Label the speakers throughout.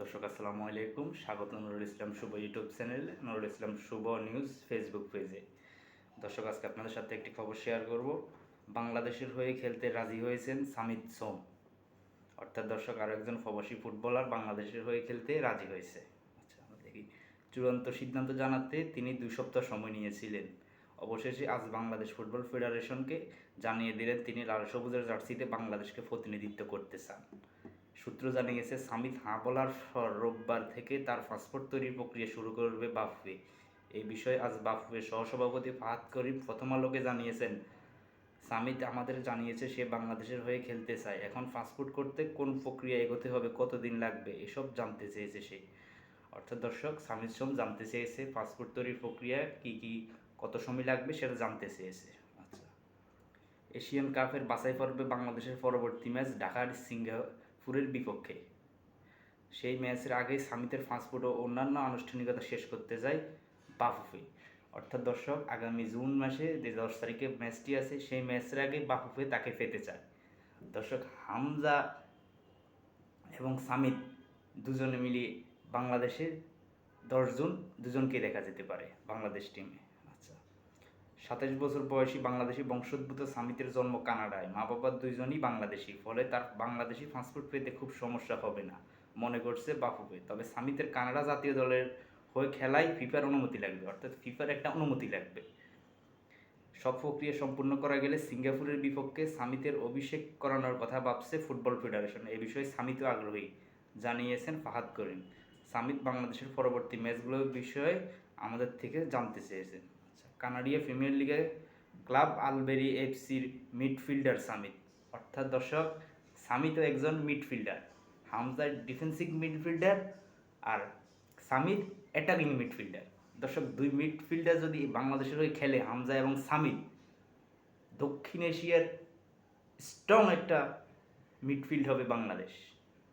Speaker 1: দর্শক আসসালামু আলাইকুম, স্বাগত নুরুল ইসলাম শুভ ইউটিউব চ্যানেল, নুরুল ইসলাম শুভ নিউজ ফেসবুক পেজে। দর্শক আজকে আপনাদের সাথে একটি খবর শেয়ার করব। বাংলাদেশের হয়ে খেলতে রাজি হয়েছেন সামিত সোম, অর্থাৎ দর্শক আরও একজন প্রবাসী ফুটবলার বাংলাদেশের হয়ে খেলতে রাজি হয়েছে। আচ্ছা, আমরা দেখি। চূড়ান্ত সিদ্ধান্ত জানাতে তিনি 2 সপ্তাহ সময় নিয়েছিলেন। অবশেষে আজ বাংলাদেশ ফুটবল ফেডারেশনকে জানিয়ে দিলেন তিনি লাল সবুজের জার্সিতে বাংলাদেশকে প্রতিনিধিত্ব করতে চান। সূত্র জানিয়েছে সামিত হাঁ বলার রোববার থেকে তার পাসপোর্ট তৈরির প্রক্রিয়া শুরু করবে বাফুফে। এই বিষয়ে আজ বাফুফের সহসভাপতি ফাহাদ করিম প্রথম আলোকে জানিয়েছেন, সামিত আমাদের জানিয়েছে সে বাংলাদেশের হয়ে খেলতে চায়। এখন পাসপোর্ট করতে কোন প্রক্রিয়া এগোতে হবে, কতদিন লাগবে, এসব জানতে চেয়েছে সে। অর্থাৎ দর্শক, সামিত সোম জানতে চেয়েছে পাসপোর্ট তৈরির প্রক্রিয়া কী কত সময় লাগবে সেটা জানতে চেয়েছে। আচ্ছা, এশিয়ান কাপের বাছাই পর্বে বাংলাদেশের পরবর্তী ম্যাচ ঢাকার সিঙ্গাপুরের বিপক্ষে। সেই ম্যাচের আগেই সামিতের পাসপোর্ট ও অন্যান্য আনুষ্ঠানিকতা শেষ করতে যায় বাফুফে। অর্থাৎ দর্শক, আগামী জুন মাসে যে 10 তারিখে ম্যাচটি আছে সেই ম্যাচের আগে বাফুফে তাকে পেতে চায়। দর্শক, হামজা এবং সামিত দুজনে মিলিয়ে বাংলাদেশের 10 জুন দুজনকে দেখা যেতে পারে বাংলাদেশ টিমে। আচ্ছা, 27 বছর বয়সী বাংলাদেশি বংশোদ্ভূত সামিতের জন্ম কানাডায়। মা বাবা দুইজনই বাংলাদেশি, ফলে তার বাংলাদেশি পাসপোর্ট পেতে খুব সমস্যা হবে না মনে করছে বাফুফে। তবে সামিতের কানাডা জাতীয় দলের হয়ে খেলায় ফিফার অনুমতি লাগবে, অর্থাৎ ফিফার একটা অনুমতি লাগবে। সব প্রক্রিয়া সম্পূর্ণ করা গেলে সিঙ্গাপুরের বিপক্ষে সামিতের অভিষেক করানোর কথা ভাবছে ফুটবল ফেডারেশন। এ বিষয়ে সামিতও আগ্রহী, জানিয়েছেন ফাহাদ করিম। সামিত বাংলাদেশের পরবর্তী ম্যাচগুলোর বিষয়ে আমাদের থেকে জানতে চেয়েছেন। কানাডিয়া প্রিমিয়ার লিগে ক্লাব আলবেরি এফসির মিডফিল্ডার সামিত। অর্থাৎ দর্শক, সামিতও একজন মিডফিল্ডার। হামজা ডিফেন্সিভ মিডফিল্ডার আর সামিত অ্যাটাকিং মিডফিল্ডার। দর্শক, দুই মিডফিল্ডার যদি বাংলাদেশের হয়ে খেলে, হামজা এবং সামিত, দক্ষিণ এশিয়ার স্ট্রং একটা মিডফিল্ড হবে বাংলাদেশ,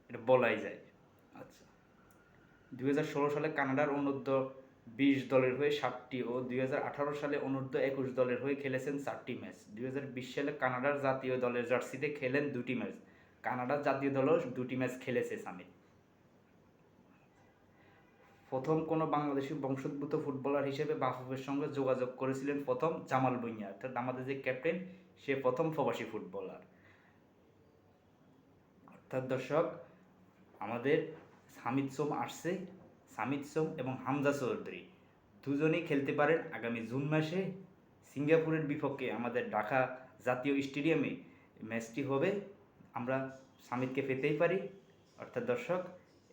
Speaker 1: এটা বলাই যায়। আচ্ছা, 2016 সালে কানাডার অনূর্ধ্ব 20 দলের হয়ে 7টি ও 2018 সালে অনূর্ধ্ব 21 দলের হয়ে খেলেছেন 4টি ম্যাচ। 2020 সালে কানাডার জাতীয় দলের জার্সিতে খেলেন 2টি ম্যাচ। কানাডার জাতীয় দলও 2টি ম্যাচ খেলেছে সামিত। প্রথম কোনো বাংলাদেশি বংশোদ্ভূত ফুটবলার হিসেবে বাফুফের সঙ্গে যোগাযোগ করেছিলেন প্রথম জামাল ভুঁইয়া, অর্থাৎ আমাদের যে ক্যাপ্টেন, সে প্রথম প্রবাসী ফুটবলার। অর্থাৎ দর্শক, আমাদের সামিত সোম আসছে। সামিত সোম এবং হামজা চৌধুরী দুজনেই খেলতে পারেন আগামী জুন মাসে সিঙ্গাপুরের বিপক্ষে আমাদের ঢাকা জাতীয় স্টেডিয়ামে ম্যাচটি হবে। আমরা সামিতকে পেতেই পারি। অর্থাৎ দর্শক,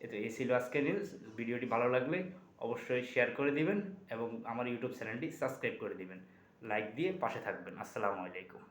Speaker 1: এই ছিল আজকের নিউজ। ভিডিওটি ভালো লাগলে অবশ্যই শেয়ার করে দিবেন এবং আমার ইউটিউব চ্যানেলটি সাবস্ক্রাইব করে দিবেন। লাইক দিয়ে পাশে থাকবেন। আসসালামু আলাইকুম।